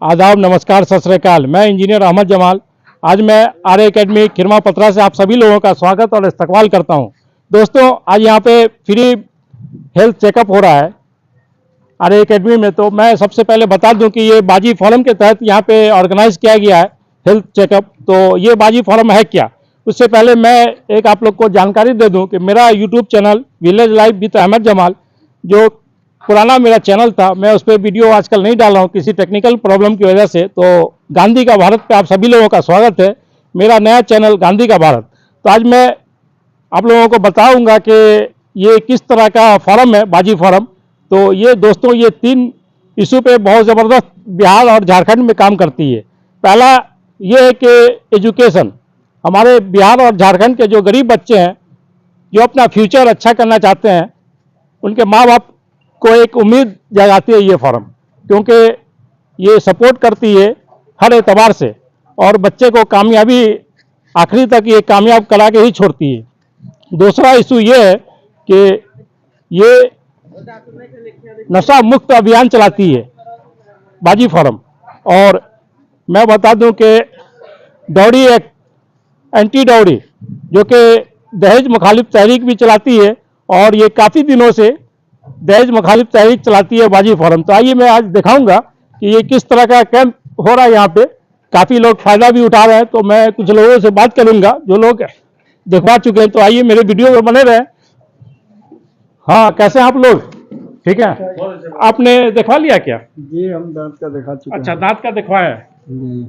आदाब, नमस्कार, सत श्री अकाल। मैं इंजीनियर अहमद जमाल। आज मैं आर्य एकेडमी खिरमा पथरा से आप सभी लोगों का स्वागत और इस्तकबाल करता हूं। दोस्तों, आज यहाँ पे फ्री हेल्थ चेकअप हो रहा है आर्य एकेडमी में। तो मैं सबसे पहले बता दूं कि ये बाजी फोरम के तहत यहाँ पे ऑर्गेनाइज किया गया है हेल्थ चेकअप। तो ये बाजी फोरम है क्या, उससे पहले मैं एक आप लोग को जानकारी दे दूं कि मेरा YouTube channel village life with Ahmad Jamal, जो पुराना मेरा चैनल था, मैं उस पर वीडियो आजकल नहीं डाल रहा हूँ किसी टेक्निकल प्रॉब्लम की वजह से। तो गांधी का भारत पे आप सभी लोगों का स्वागत है। मेरा नया चैनल गांधी का भारत। तो आज मैं आप लोगों को बताऊंगा कि ये किस तरह का फोरम है, बाजी फोरम। तो ये दोस्तों, ये 3 इशू पे बहुत ज़बरदस्त बिहार और झारखंड में काम करती है। पहला ये है कि एजुकेशन, हमारे बिहार और झारखंड के जो गरीब बच्चे हैं, जो अपना फ्यूचर अच्छा करना चाहते हैं, उनके माँ बाप को एक उम्मीद जगाती है ये फॉर्म, क्योंकि ये सपोर्ट करती है हर एतबार से और बच्चे को कामयाबी आखिरी तक ये कामयाब करा के ही छोड़ती है। दूसरा इशू ये है कि ये नशा मुक्त अभियान चलाती है बाजी फॉरम। और मैं बता दूं कि दौड़ी एक्ट, एंटी दौड़ी, जो कि दहेज मुखालिफ तहरीक भी चलाती है, और ये काफ़ी दिनों से दहेज मुखालिफ तहरीक चलाती है बाजी फोरम। तो आइए मैं आज दिखाऊंगा कि ये किस तरह का कैंप हो रहा है यहाँ पे। काफ़ी लोग फायदा भी उठा रहे हैं, तो मैं कुछ लोगों से बात करूंगा जो लोग दिखवा चुके हैं। तो आइए मेरे वीडियो में बने रहे। हाँ, कैसे हैं आप लोग? ठीक है। आपने दिखवा लिया क्या? जी, हम दांत का दिखा चुके हैं। अच्छा, दांत का दिखवाया है।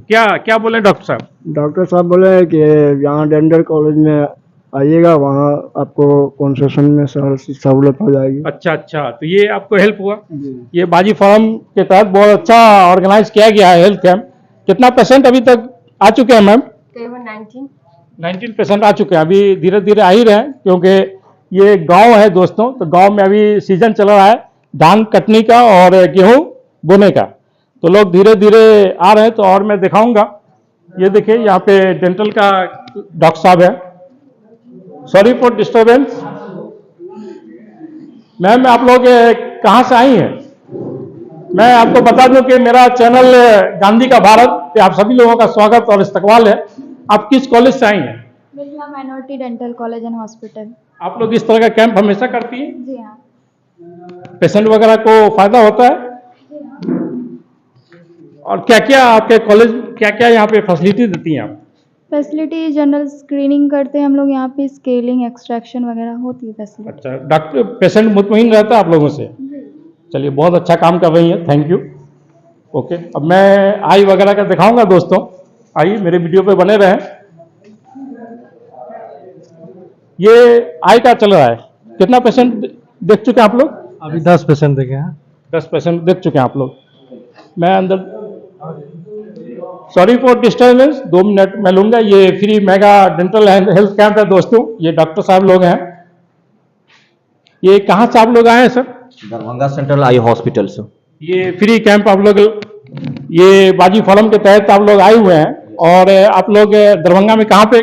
क्या क्या बोले डॉक्टर साहब? डॉक्टर साहब बोले कि यहाँ डेंटल कॉलेज में आइएगा, वहाँ आपको कंसेशन में सहूलत हो जाएगी। अच्छा, तो ये आपको हेल्प हुआ? जी। ये बाजी फोरम के तहत बहुत अच्छा ऑर्गेनाइज किया गया है हेल्थ कैंप। कितना पेशेंट अभी तक आ चुके हैं मैम? करीबन 19 पेशेंट आ चुके हैं। अभी धीरे धीरे आ ही रहे हैं, क्योंकि ये गांव है दोस्तों। तो गांव में अभी सीजन चल रहा है धान कटनी का और गेहूं बोने का, तो लोग धीरे धीरे आ रहे हैं। तो और मैं दिखाऊंगा, ये देखिए यहाँ पे डेंटल का डॉक्टर साहब है। Sorry for disturbance. मैम, आप लोग कहाँ से आई हैं? मैं आपको बता दूं कि मेरा चैनल गांधी का भारत पे आप सभी लोगों का स्वागत और इस्तकबाल है। आप किस कॉलेज से आई हैं? Birla minority dental college and hospital. आप लोग इस तरह का कैंप हमेशा करती हैं? जी हाँ। पेशेंट वगैरह को फायदा होता है? और क्या क्या आपके कॉलेज, क्या क्या यहाँ पे फैसिलिटी देती हैं आप? फैसिलिटी जनरल स्क्रीनिंग करते हैं हम लोग यहाँ पे, स्केलिंग, एक्सट्रैक्शन वगैरह होती है फैसिलिटी। अच्छा, डॉक्टर पेशेंट मुतमईन रहता है आप लोगों से? चलिए, बहुत अच्छा काम कर रही हैं, थैंक यू। ओके, अब मैं आई वगैरह का दिखाऊंगा दोस्तों। आइए मेरे वीडियो पे बने रहें। ये आई का चल रहा है। कितना पेशेंट देख चुके हैं आप लोग? अभी 10 पेशेंट देखे हैं। 10 पेशेंट देख चुके हैं आप लोग। मैं अंदर, सॉरी फॉर डिस्टर्बेंस, 2 मिनट मैं लूंगा। ये free mega dental health camp है दोस्तों। ये डॉक्टर साहब लोग हैं। ये कहाँ से आप लोग आए हैं sir? Darbhanga central eye hospital से। ये फ्री कैंप आप लोग, ये बाजी फोरम के तहत आप लोग आए हुए हैं। और आप लोग दरभंगा में कहाँ पे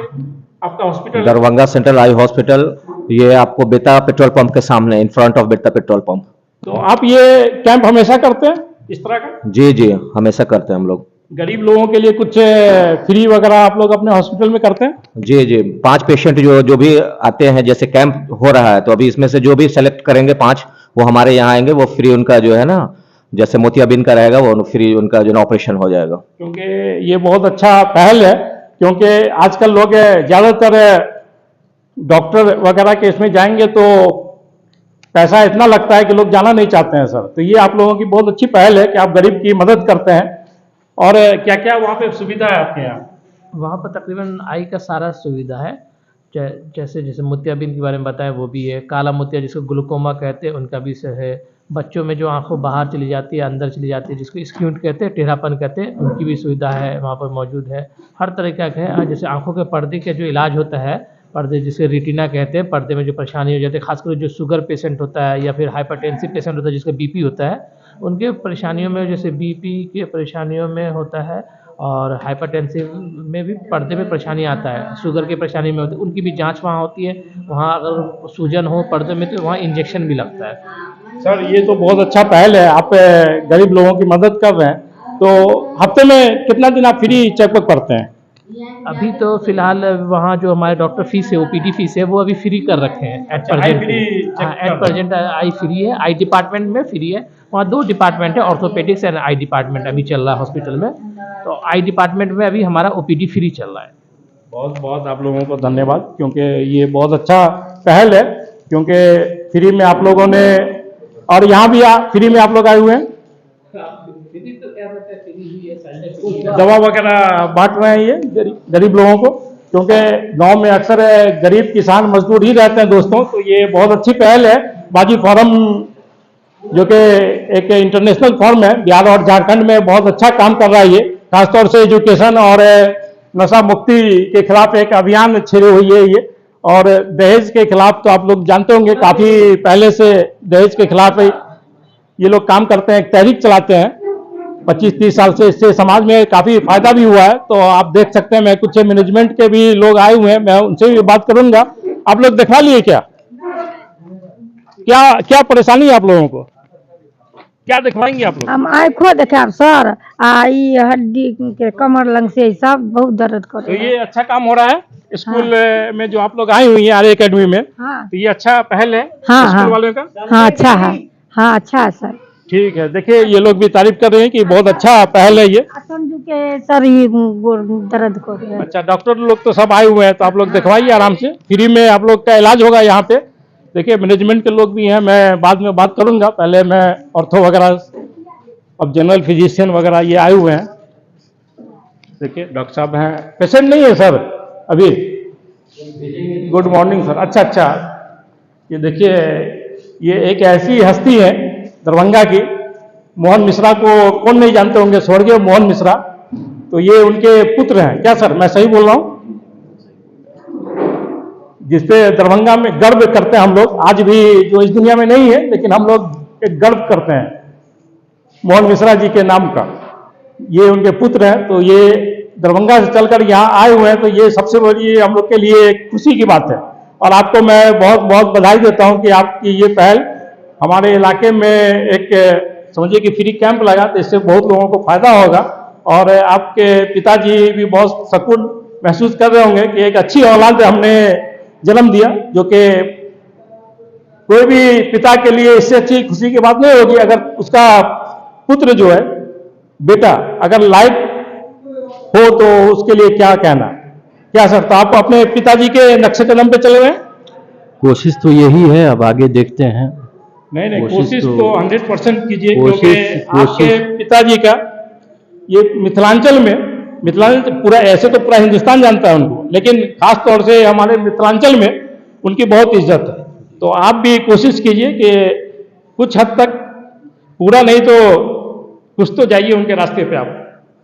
आपका hospital? Darbhanga central eye hospital, ये आपको बेता पेट्रोल पंप के सामने, in front of Beta petrol pump. तो आप ये कैंप हमेशा करते हैं इस तरह का? जी जी, हमेशा करते हैं हम लोग। गरीब लोगों के लिए कुछ फ्री वगैरह आप लोग अपने हॉस्पिटल में करते हैं? जी जी, 5 पेशेंट जो भी आते हैं, जैसे कैंप हो रहा है तो अभी इसमें से जो भी सेलेक्ट करेंगे 5, वो हमारे यहाँ आएंगे। वो फ्री उनका जो है ना, जैसे मोतियाबिंद का रहेगा, वो फ्री उनका जो है ऑपरेशन हो जाएगा। क्योंकि ये बहुत अच्छा पहल है, क्योंकि आजकल लोग ज़्यादातर डॉक्टर वगैरह के इसमें जाएंगे तो पैसा इतना लगता है कि लोग जाना नहीं चाहते हैं सर। तो ये आप लोगों की बहुत अच्छी पहल है कि आप गरीब की मदद करते हैं। और क्या क्या वहाँ पे सुविधा है आपके यहाँ? वहाँ पर तकरीबन आई का सारा सुविधा है। जैसे मोतियाबिंद के बारे में बताएं, वो भी है। काला मोतिया जिसको ग्लूकोमा कहते हैं, उनका भी है। बच्चों में जो आंखों बाहर चली जाती है, अंदर चली जाती है, जिसको स्क्यूंट कहते हैं, टेढ़ापन कहते हैं, उनकी भी सुविधा है वहाँ पर मौजूद है। हर तरह का है। जैसे आंखों के पर्दे का जो इलाज होता है, पर्दे जिसे रेटिना कहते हैं, पर्दे में जो परेशानी हो जाती है, खासकर जो शुगर पेशेंट होता है या फिर हाइपरटेंसिव पेशेंट होता है, जिसका बीपी होता है, उनके परेशानियों में, जैसे बीपी के परेशानियों में होता है, और हाइपरटेंसिव में भी पर्दे में परेशानी आता है, शुगर की परेशानी में होती है, उनकी भी जांच वहाँ होती है। वहाँ अगर सूजन हो पर्दे में तो वहाँ इंजेक्शन भी लगता है। सर, ये तो बहुत अच्छा पहल है, आप गरीब लोगों की मदद कर रहे हैं। तो हफ्ते में कितना दिन आप फ्री चेकअप करते हैं? अभी तो फिलहाल वहाँ जो हमारे डॉक्टर फीस है, ओपीडी फीस है, वो अभी फ्री कर रखे हैं एट प्रेजेंट आई फ्री है, आई डिपार्टमेंट में फ्री है। वहाँ 2 डिपार्टमेंट है, ऑर्थोपेडिक्स एंड आई डिपार्टमेंट अभी चल रहा है हॉस्पिटल में। तो आई डिपार्टमेंट में अभी हमारा ओपीडी फ्री चल रहा है। बहुत बहुत आप लोगों को धन्यवाद, क्योंकि ये बहुत अच्छा पहल है, क्योंकि फ्री में आप लोगों ने, और यहाँ भी फ्री में आप लोग आए हुए हैं, दवा वगैरह बांट रहे हैं ये गरीब लोगों को, क्योंकि गांव में अक्सर गरीब किसान मजदूर ही रहते हैं दोस्तों। तो ये बहुत अच्छी पहल है। बाजी फोरम जो कि एक इंटरनेशनल फोरम है, बिहार और झारखंड में बहुत अच्छा काम कर रहा है ये, खासतौर से एजुकेशन और नशा मुक्ति के खिलाफ एक अभियान छेड़ी हुई है ये। और दहेज के खिलाफ तो आप लोग जानते होंगे, काफी पहले से दहेज के खिलाफ ये लोग काम करते हैं, एक तहरीक चलाते हैं 25-30 साल से। इससे समाज में काफी फायदा भी हुआ है। तो आप देख सकते हैं, मैं कुछ मैनेजमेंट के भी लोग आए हुए हैं, मैं उनसे भी बात करूंगा। आप लोग दिखा लिए क्या क्या क्या परेशानी है आप लोगों को, क्या दिखवाएंगे आप लोग? हम आँखों देखे सर, ई हड्डी के कमर लंग से सब बहुत दर्द तो करे। ये अच्छा काम हो रहा है स्कूल में, जो आप लोग आई हुई हैं आर्य एकेडमी में। हाँ तो ये अच्छा पहल है हाँ स्कूल हाँ वालों का। हाँ अच्छा है, हाँ अच्छा है सर। ठीक है, देखिए ये लोग भी तारीफ कर रहे हैं कि बहुत अच्छा पहल है ये। समझू के सर ये दर्द को अच्छा, डॉक्टर लोग तो सब आए हुए हैं, तो आप लोग दिखवाइए आराम से, फ्री में आप लोग का इलाज होगा यहाँ पे। देखिए मैनेजमेंट के लोग भी हैं, मैं बाद में बात करूंगा, पहले मैं ऑर्थो वगैरह, अब जनरल फिजिशियन वगैरह ये आए हुए हैं। देखिए डॉक्टर साहब हैं, पेशेंट नहीं है सर अभी। Good morning sir. अच्छा अच्छा, ये देखिए ये एक ऐसी हस्ती है दरभंगा की, मोहन मिश्रा को कौन नहीं जानते होंगे, स्वर्गीय मोहन मिश्रा। तो ये उनके पुत्र हैं क्या सर, मैं सही बोल रहा हूँ? जिसपे दरभंगा में गर्व करते हैं हम लोग, आज भी, जो इस दुनिया में नहीं है, लेकिन हम लोग एक गर्व करते हैं मोहन मिश्रा जी के नाम का। ये उनके पुत्र हैं। तो ये दरभंगा से चलकर यहाँ आए हुए हैं, तो ये सबसे बड़ी हम लोग के लिए खुशी की बात है। और आपको मैं बहुत बहुत बधाई देता हूँ कि आपकी ये पहल हमारे इलाके में एक, समझिए कि फ्री कैंप लगा, तो इससे बहुत लोगों को फायदा होगा। और आपके पिताजी भी बहुत सुकून महसूस कर रहे होंगे कि एक अच्छी औलाद हमने जन्म दिया, जो कि कोई भी पिता के लिए इससे अच्छी खुशी की बात नहीं होगी अगर उसका पुत्र जो है, बेटा अगर लायक हो, तो उसके लिए क्या कहना, क्या सर? तो आप अपने पिताजी के नक्शे कदम पे चले हुए? कोशिश तो यही है, अब आगे देखते हैं। नहीं, कोशिश तो 100% कीजिए, कोशिश- क्योंकि आपके पिताजी का ये मिथिलांचल में, मिथिलांचल पूरा, ऐसे तो पूरा हिंदुस्तान जानता है उनको, लेकिन खास तौर से हमारे मिथिलांचल में उनकी बहुत इज्जत है। तो आप भी कोशिश कीजिए कि कुछ हद तक, पूरा नहीं तो कुछ तो जाइए उनके रास्ते पे आप।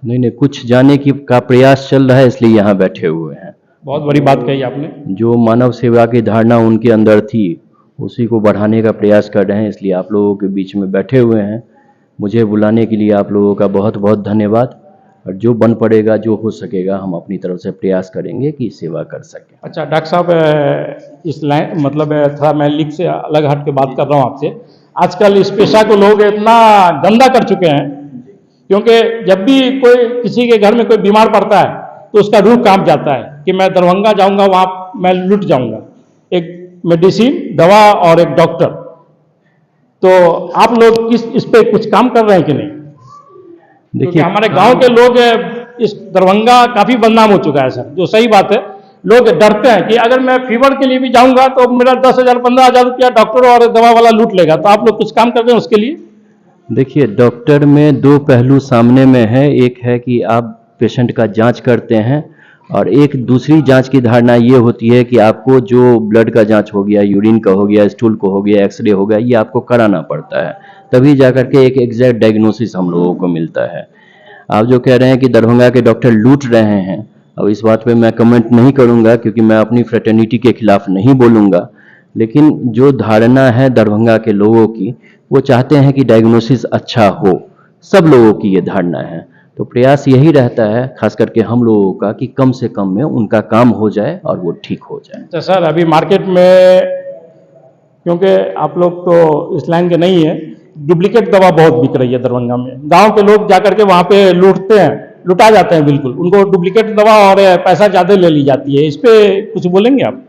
नहीं, कुछ जाने की का प्रयास चल रहा है, इसलिए यहाँ बैठे हुए हैं। बहुत बड़ी बात कही आपने। जो मानव सेवा की धारणा उनके अंदर थी, उसी को बढ़ाने का प्रयास कर रहे हैं, इसलिए आप लोगों के बीच में बैठे हुए हैं। मुझे बुलाने के लिए आप लोगों का बहुत बहुत धन्यवाद। और जो बन पड़ेगा, जो हो सकेगा, हम अपनी तरफ से प्रयास करेंगे कि सेवा कर सकें। अच्छा डॉक्टर साहब, इस लाइन मतलब थोड़ा मैं लीक से अलग हट के बात कर रहा हूँ आपसे। आजकल इस पेशा को लोग इतना गंदा कर चुके हैं, क्योंकि जब भी कोई किसी के घर में कोई बीमार पड़ता है, तो उसका रूह कांप जाता है कि मैं दरभंगा जाऊंगा, वहाँ मैं लुट जाऊंगा, एक मेडिसिन, दवा और एक डॉक्टर। तो आप लोग इस पे कुछ काम कर रहे हैं कि नहीं? देखिए हमारे गांव के लोग, इस दरभंगा काफी बदनाम हो चुका है सर, जो सही बात है। लोग डरते हैं कि अगर मैं फीवर के लिए भी जाऊंगा तो मेरा 10,000 15,000 रुपया डॉक्टर और दवा वाला लूट लेगा। तो आप लोग कुछ काम कर रहे हैं उसके लिए? देखिए, डॉक्टर में 2 पहलू सामने में है। एक है कि आप पेशेंट का जांच करते हैं, और एक दूसरी जांच की धारणा ये होती है कि आपको जो ब्लड का जांच हो गया, यूरिन का हो गया, स्टूल को हो गया, एक्सरे हो गया, ये आपको कराना पड़ता है, तभी जाकर के एक एग्जैक्ट डायग्नोसिस हम लोगों को मिलता है। आप जो कह रहे हैं कि दरभंगा के डॉक्टर लूट रहे हैं, अब इस बात पे मैं कमेंट नहीं करूंगा, क्योंकि मैं अपनी फ्रेटर्निटी के खिलाफ नहीं बोलूंगा। लेकिन जो धारणा है दरभंगा के लोगों की, वो चाहते हैं कि डायग्नोसिस अच्छा हो, सब लोगों की ये धारणा है। तो प्रयास यही रहता है, खास करके हम लोगों का, कि कम से कम में उनका काम हो जाए और वो ठीक हो जाए। तो सर अभी मार्केट में, क्योंकि आप लोग तो इस लाइन के नहीं है, डुप्लीकेट दवा बहुत बिक रही है दरभंगा में। गांव के लोग जाकर के वहां पे लूटते हैं, लुटा जाते हैं बिल्कुल, उनको डुप्लीकेट दवा और पैसा ज़्यादा ले ली जाती है। इस पे कुछ बोलेंगे आप?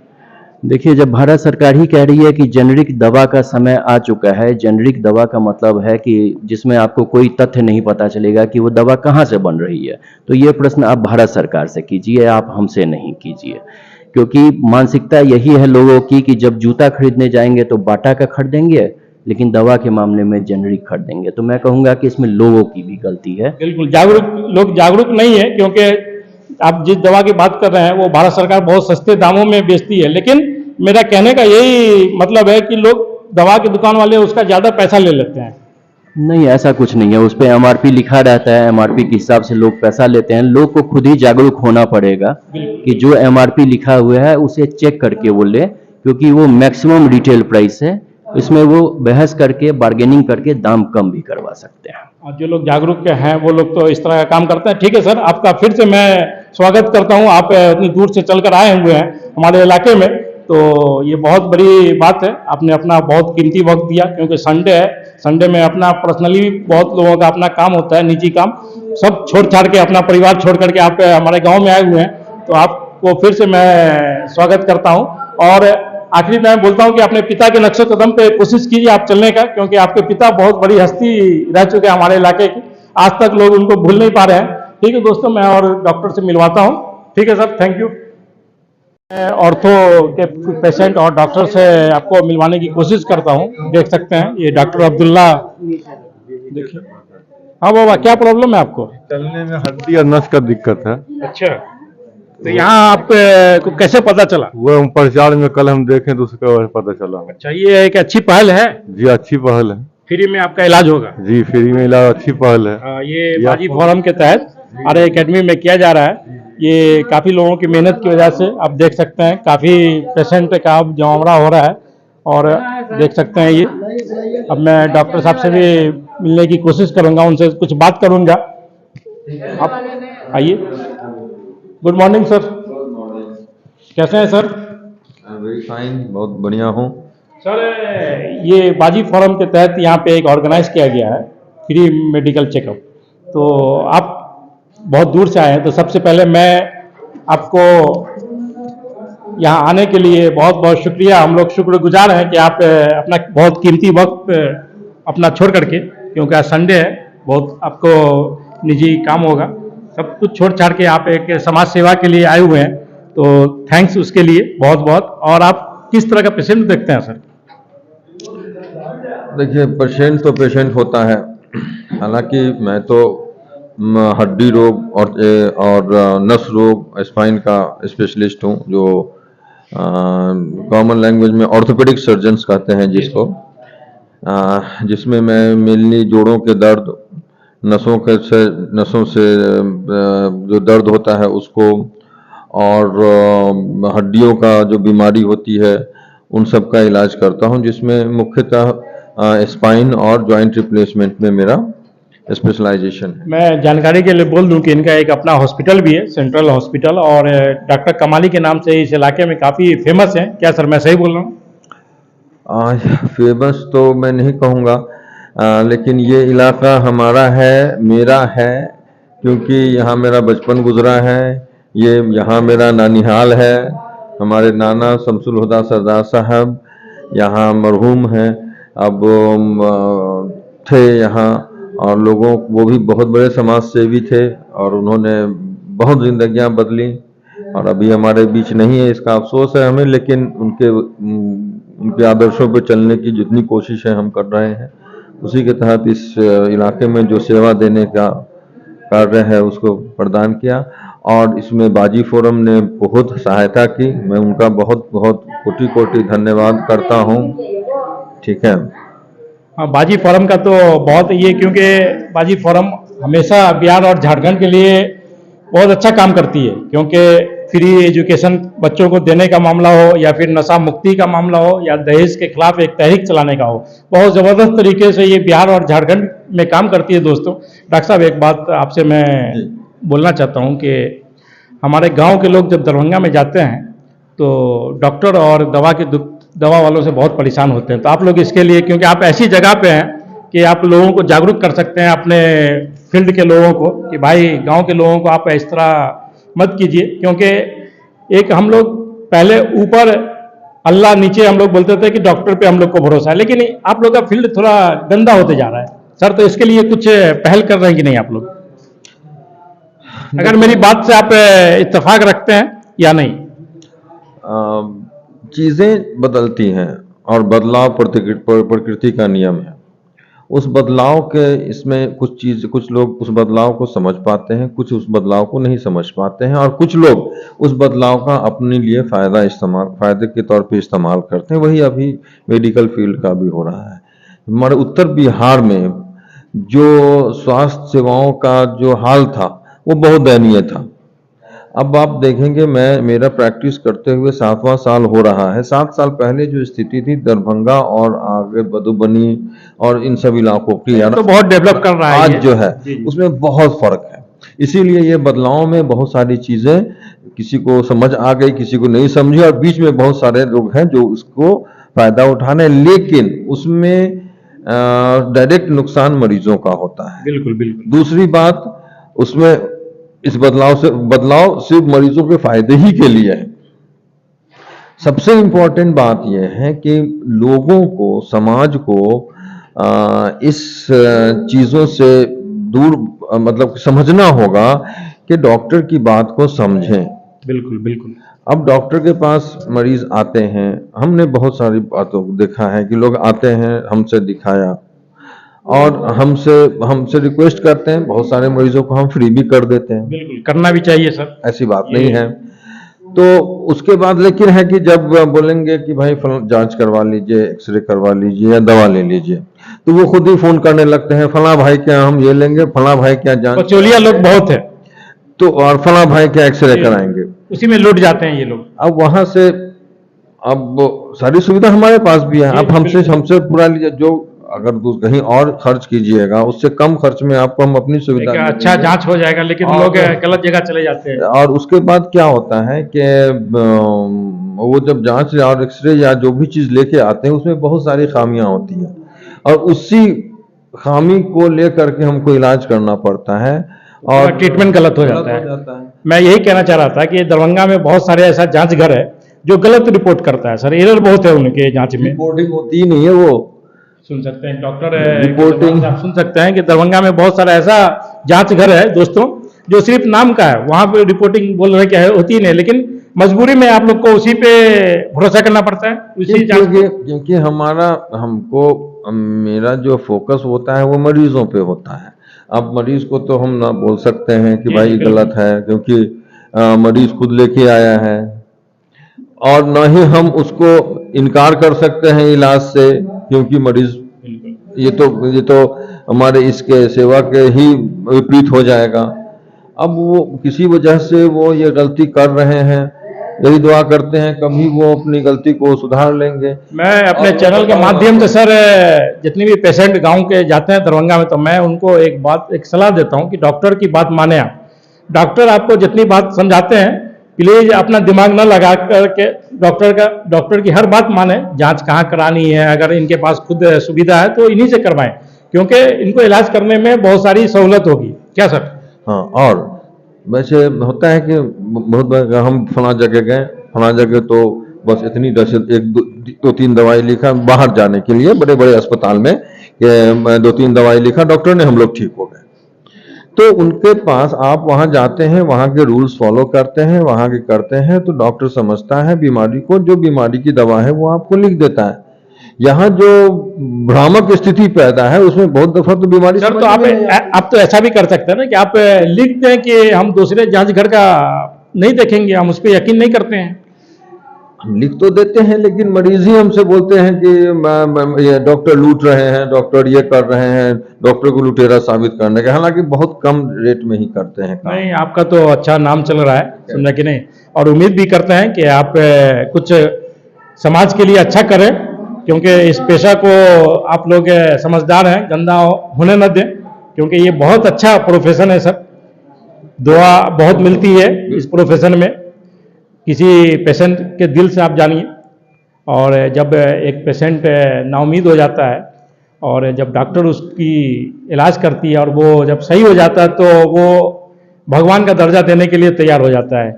देखिए, जब भारत सरकार ही कह रही है कि जेनरिक दवा का समय आ चुका है, जेनरिक दवा का मतलब है कि जिसमें आपको कोई तथ्य नहीं पता चलेगा कि वो दवा कहाँ से बन रही है, तो ये प्रश्न आप भारत सरकार से कीजिए, आप हमसे नहीं कीजिए। क्योंकि मानसिकता यही है लोगों की कि जब जूता खरीदने जाएंगे तो बाटा का खरीदेंगे, लेकिन दवा के मामले में जेनरिक खरीदेंगे। तो मैं कहूँगा कि इसमें लोगों की भी गलती है। बिल्कुल लोग जागरूक नहीं है, क्योंकि आप जिस दवा की बात कर रहे हैं वो भारत सरकार बहुत सस्ते दामों में बेचती है, लेकिन मेरा कहने का यही मतलब है कि लोग दवा की दुकान वाले उसका ज़्यादा पैसा ले लेते हैं। नहीं, ऐसा कुछ नहीं है, उस पर एमआरपी लिखा रहता है, एमआरपी के हिसाब से लोग पैसा लेते हैं। लोग को खुद ही जागरूक होना पड़ेगा कि जो एमआरपी लिखा हुआ है उसे चेक करके वो ले, क्योंकि वो मैक्सिमम रिटेल प्राइस है, इसमें वो बहस करके बार्गेनिंग करके दाम कम भी करवा सकते हैं। और जो लोग जागरूक हैं वो लोग तो इस तरह का काम करते हैं। ठीक है सर, आपका फिर से मैं स्वागत करता हूं। आप इतनी दूर से चलकर आए हुए हैं हमारे इलाके में, तो ये बहुत बड़ी बात है। आपने अपना बहुत कीमती वक्त दिया, क्योंकि संडे है, संडे में अपना पर्सनली बहुत लोगों का अपना काम होता है, निजी काम, सब छोड़ छाड़ के अपना परिवार छोड़ करके आप हमारे गाँव में आए हुए हैं, तो आपको फिर से मैं स्वागत करता हूँ। और आखिरी मैं बोलता हूं कि अपने पिता के नक्शे कदम पे कोशिश कीजिए आप चलने का, क्योंकि आपके पिता बहुत बड़ी हस्ती रह चुके हैं हमारे इलाके की, आज तक लोग उनको भूल नहीं पा रहे हैं। ठीक है दोस्तों, मैं और डॉक्टर से मिलवाता हूं। ठीक है सर, थैंक यू। ऑर्थो के पेशेंट और डॉक्टर से आपको मिलवाने की कोशिश करता हूं। देख सकते हैं ये डॉक्टर अब्दुल्ला, देखिए। हाँ बाबा, क्या प्रॉब्लम है आपको? चलने में हड्डी और नस का दिक्कत है। अच्छा, तो यहाँ आप को कैसे पता चला? वो प्रचार में कल हम देखें तो उसका पता चला। अच्छा, ये एक अच्छी पहल है। जी, अच्छी पहल है। फ्री में आपका इलाज होगा? जी, फ्री में इलाज, अच्छी पहल है। ये बाजी फोरम के तहत आर एकेडमी में किया जा रहा है। ये काफ़ी लोगों की मेहनत की वजह से आप देख सकते हैं, काफ़ी पेशेंट का अब जमावड़ा हो रहा है, और देख सकते हैं ये। अब मैं डॉक्टर साहब से भी मिलने की कोशिश करूंगा, उनसे कुछ बात करूंगा। आप आइए। गुड मॉर्निंग सर, कैसे हैं सर? वेरी फाइन, बहुत बढ़िया हूँ सर। ये बाजी फोरम के तहत यहाँ पे एक ऑर्गेनाइज किया गया है फ्री मेडिकल चेकअप, तो आप बहुत दूर से आए हैं, तो सबसे पहले मैं आपको यहाँ आने के लिए बहुत बहुत शुक्रिया, हम लोग शुक्रगुजार हैं कि आप अपना बहुत कीमती वक्त अपना छोड़ करके, क्योंकि आज संडे है, बहुत आपको निजी काम होगा, सब कुछ छोड़ छाड़ के आप एक समाज सेवा के लिए आए हुए हैं, तो थैंक्स उसके लिए बहुत बहुत। और आप किस तरह का पेशेंट देखते हैं सर? देखिए, पेशेंट तो पेशेंट होता है, हालांकि मैं तो हड्डी रोग और नस रोग, स्पाइन का स्पेशलिस्ट हूँ, जो कॉमन लैंग्वेज में ऑर्थोपेडिक सर्जन्स कहते हैं जिसको, जिसमें मैं मेनली जोड़ों के दर्द, नसों से जो दर्द होता है उसको, और हड्डियों का जो बीमारी होती है उन सब का इलाज करता हूं, जिसमें मुख्यतः स्पाइन और जॉइंट रिप्लेसमेंट में मेरा स्पेशलाइजेशन है। मैं जानकारी के लिए बोल दूं कि इनका एक अपना हॉस्पिटल भी है, सेंट्रल हॉस्पिटल, और डॉक्टर कमाली के नाम से इस इलाके में काफ़ी फेमस है। क्या सर, मैं सही बोल रहा हूँ? फेमस तो मैं नहीं कहूँगा, लेकिन ये इलाका हमारा है, मेरा है, क्योंकि यहाँ मेरा बचपन गुजरा है, ये यहाँ मेरा नानिहाल है। हमारे नाना शमसुल हुदा सरदार साहब यहाँ मरहूम हैं, अब थे यहाँ, और लोगों, वो भी बहुत बड़े समाज सेवी थे, और उन्होंने बहुत जिंदगियां बदली, और अभी हमारे बीच नहीं है, इसका अफसोस है हमें, लेकिन उनके आदर्शों पर चलने की जितनी कोशिश है हम कर रहे हैं, उसी के तहत इस इलाके में जो सेवा देने का कार्य है उसको प्रदान किया, और इसमें बाजी फोरम ने बहुत सहायता की। मैं उनका बहुत बहुत कोटि कोटि धन्यवाद करता हूँ। ठीक है। हाँ, बाजी फोरम का तो बहुत ये, क्योंकि बाजी फोरम हमेशा बिहार और झारखंड के लिए बहुत अच्छा काम करती है, क्योंकि फ्री एजुकेशन बच्चों को देने का मामला हो, या फिर नशा मुक्ति का मामला हो, या दहेज के खिलाफ एक तहरीक चलाने का हो, बहुत ज़बरदस्त तरीके से ये बिहार और झारखंड में काम करती है। दोस्तों, डॉक्टर साहब, एक बात आपसे मैं बोलना चाहता हूँ कि हमारे गांव के लोग जब दरभंगा में जाते हैं तो डॉक्टर और दवा वालों से बहुत परेशान होते हैं, तो आप लोग इसके लिए, क्योंकि आप ऐसी जगह पे हैं कि आप लोगों को जागरूक कर सकते हैं, अपने फील्ड के लोगों को, कि भाई गांव के लोगों को आप इस तरह मत कीजिए। क्योंकि एक हम लोग पहले ऊपर अल्लाह, नीचे हम लोग बोलते थे कि डॉक्टर पे हम लोग को भरोसा है, लेकिन आप लोग का फील्ड थोड़ा गंदा होते जा रहा है सर। तो इसके लिए कुछ पहल कर रहे हैं कि नहीं आप लोग? अगर मेरी बात से आप इत्तेफाक रखते हैं या नहीं? चीज़ें बदलती हैं और बदलाव प्रकृति का नियम है। उस बदलाव के इसमें कुछ लोग उस बदलाव को समझ पाते हैं, कुछ उस बदलाव को नहीं समझ पाते हैं, और कुछ लोग उस बदलाव का अपने लिए फायदे के तौर पे इस्तेमाल करते हैं। वही अभी मेडिकल फील्ड का भी हो रहा है। हमारे उत्तर बिहार में जो स्वास्थ्य सेवाओं का जो हाल था वो बहुत दयनीय था। अब आप देखेंगे, मेरा प्रैक्टिस करते हुए 7वां साल हो रहा है। 7 साल पहले जो स्थिति थी दरभंगा और आगे मधुबनी और इन सब इलाकों की, तो बहुत डेवलप कर रहा है आज ये। जो है जी, जी। उसमें बहुत फर्क है। इसीलिए ये बदलाव में बहुत सारी चीजें किसी को समझ आ गई, किसी को नहीं समझी, और बीच में बहुत सारे लोग हैं जो उसको फायदा उठाने, लेकिन उसमें डायरेक्ट नुकसान मरीजों का होता है। बिल्कुल बिल्कुल। दूसरी बात, उसमें इस बदलाव सिर्फ मरीजों के फायदे ही के लिए है। सबसे इंपॉर्टेंट बात यह है कि लोगों को, समाज को इस चीजों से दूर, मतलब समझना होगा कि डॉक्टर की बात को समझें। बिल्कुल बिल्कुल। अब डॉक्टर के पास मरीज आते हैं, हमने बहुत सारी बातों को देखा है कि लोग आते हैं, हमसे दिखाया और हमसे रिक्वेस्ट करते हैं। बहुत सारे मरीजों को हम फ्री भी कर देते हैं। बिल्कुल करना भी चाहिए सर, ऐसी बात नहीं है। तो उसके बाद लेकिन है कि जब बोलेंगे कि भाई जांच करवा लीजिए, एक्सरे करवा लीजिए या दवा ले लीजिए, तो वो खुद ही फोन करने लगते हैं, फला भाई क्या हम ये लेंगे, फला भाई क्या जांच, पचोलिया लोग बहुत है, तो और फला भाई क्या एक्सरे कराएंगे, उसी में लुट जाते हैं ये लोग। अब वहां से, अब सारी सुविधा हमारे पास भी है, आप हमसे पूरा लीजिए। जो अगर कहीं और खर्च कीजिएगा, उससे कम खर्च में आपको हम अपनी सुविधा एक अच्छा जांच हो जाएगा, लेकिन और- लोग गलत जगह चले जाते हैं। और उसके बाद क्या होता है कि वो जब जांच और एक्सरे या जो भी चीज लेके आते हैं उसमें बहुत सारी खामियां होती हैं, और उसी खामी को लेकर के हमको इलाज करना पड़ता है और ट्रीटमेंट गलत हो जाता है। मैं यही कहना चाह रहा था कि दरभंगा में बहुत सारे ऐसा जांच घर है जो गलत रिपोर्ट करता है सर, एरर बहुत है उनके जांच में। रिपोर्टिंग होती ही नहीं है। वो सुन सकते हैं डॉक्टर रिपोर्टिंग आप सुन सकते हैं कि दरभंगा में बहुत सारा ऐसा जांच घर है दोस्तों, जो सिर्फ नाम का है, वहां पे रिपोर्टिंग बोल रहे क्या है होती ही नहीं, लेकिन मजबूरी में आप लोग को उसी पे भरोसा करना पड़ता है, उसी जांच पे। क्योंकि मेरा जो फोकस होता है वो मरीजों पे होता है। अब मरीज को तो हम ना बोल सकते हैं कि भाई गलत है, क्योंकि मरीज खुद लेके आया है, और ना ही हम उसको इनकार कर सकते हैं इलाज से, क्योंकि मरीज ये तो हमारे इसके सेवा के ही विपरीत हो जाएगा। अब वो किसी वजह से वो ये गलती कर रहे हैं, यही दुआ करते हैं कभी वो अपनी गलती को सुधार लेंगे। मैं अपने चैनल के माध्यम से सर, जितने भी पेशेंट गांव के जाते हैं दरभंगा में, तो मैं उनको एक सलाह देता हूं कि डॉक्टर की बात माने आप। डॉक्टर आपको जितनी बात समझाते हैं, प्लीज अपना दिमाग न लगा करके डॉक्टर की हर बात माने। जांच कहाँ करानी है, अगर इनके पास खुद सुविधा है तो इन्हीं से करवाएं, क्योंकि इनको इलाज करने में बहुत सारी सहूलत होगी। क्या सर? हाँ, और वैसे होता है कि बहुत बार हम फला जगह गए, फला जगह तो बस इतनी दो तीन दवाई लिखा बाहर जाने के लिए, बड़े बड़े अस्पताल में 2-3 दवाई लिखा डॉक्टर ने, हम लोग ठीक हो गए। तो उनके पास आप वहां जाते हैं, वहां के रूल्स फॉलो करते हैं, वहां के करते हैं, तो डॉक्टर समझता है बीमारी को, जो बीमारी की दवा है वो आपको लिख देता है। यहाँ जो भ्रामक स्थिति पैदा है उसमें बहुत दफा तो बीमारी सर, तो आप तो ऐसा भी कर सकते हैं ना कि आप लिख दें कि हम दूसरे जांच घर का नहीं देखेंगे, हम उस पर यकीन नहीं करते हैं। हम लिख तो देते हैं, लेकिन मरीज ही हमसे बोलते हैं कि ये डॉक्टर लूट रहे हैं, डॉक्टर ये कर रहे हैं, डॉक्टर को लुटेरा साबित करने का। हालांकि बहुत कम रेट में ही करते हैं काम। नहीं, आपका तो अच्छा नाम चल रहा है, समझा कि नहीं, और उम्मीद भी करते हैं कि आप कुछ समाज के लिए अच्छा करें, क्योंकि इस पेशा को आप लोग समझदार हैं, गंदा होने न दें, क्योंकि ये बहुत अच्छा प्रोफेशन है सर। दुआ बहुत मिलती है इस प्रोफेशन में, किसी पेशेंट के दिल से आप जानिए। और जब एक पेशेंट नाउमीद हो जाता है और जब डॉक्टर उसकी इलाज करती है और वो जब सही हो जाता है तो वो भगवान का दर्जा देने के लिए तैयार हो जाता है।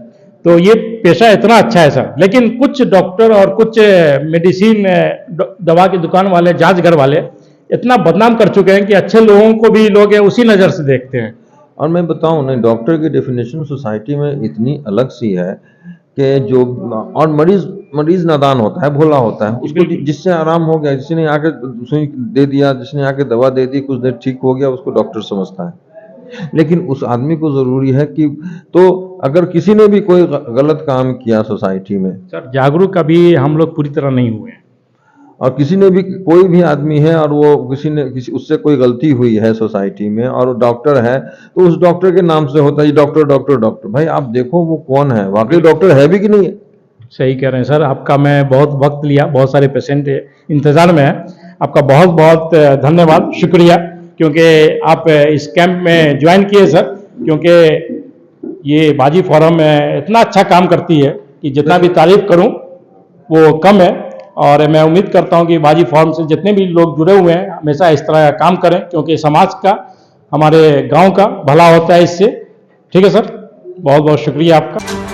तो ये पेशा इतना अच्छा है सर, लेकिन कुछ डॉक्टर और कुछ मेडिसिन दवा की दुकान वाले, जांच घर वाले इतना बदनाम कर चुके हैं कि अच्छे लोगों को भी लोग उसी नज़र से देखते हैं। और मैं बताऊं नहीं, डॉक्टर की डेफिनेशन सोसाइटी में इतनी अलग सी है कि जो और मरीज नादान होता है, भोला होता है, उसको जिससे आराम हो गया, जिसने आके सुई दे दिया, जिसने आके दवा दे दी, कुछ देर ठीक हो गया, उसको डॉक्टर समझता है। लेकिन उस आदमी को जरूरी है कि तो अगर किसी ने भी कोई गलत काम किया सोसाइटी में, सर जागरूक अभी हम लोग पूरी तरह नहीं हुए हैं। और किसी ने भी, कोई भी आदमी है और वो किसी उससे कोई गलती हुई है सोसाइटी में और वो डॉक्टर है, तो उस डॉक्टर के नाम से होता है डॉक्टर डॉक्टर डॉक्टर। भाई आप देखो वो कौन है, वाकई डॉक्टर है भी कि नहीं है। सही कह रहे हैं सर, आपका मैं बहुत वक्त लिया, बहुत सारे पेशेंट इंतजार में हैं, आपका बहुत बहुत धन्यवाद, शुक्रिया, क्योंकि आप इस कैंप में ज्वाइन किए सर, क्योंकि ये बाजी फोरम इतना अच्छा काम करती है कि जितना भी तारीफ करूं वो कम है। और मैं उम्मीद करता हूं कि बाजी फोरम से जितने भी लोग जुड़े हुए हैं हमेशा इस तरह का काम करें, क्योंकि समाज का, हमारे गांव का भला होता है इससे। ठीक है सर, बहुत बहुत शुक्रिया आपका।